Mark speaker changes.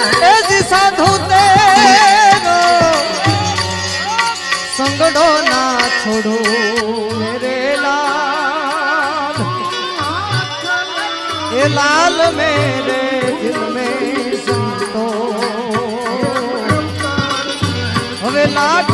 Speaker 1: जी साधु तेरो संगड़ो ना छोड़ो मेरे लाल, ये लाल मेरे दिल में संतो हवे लाग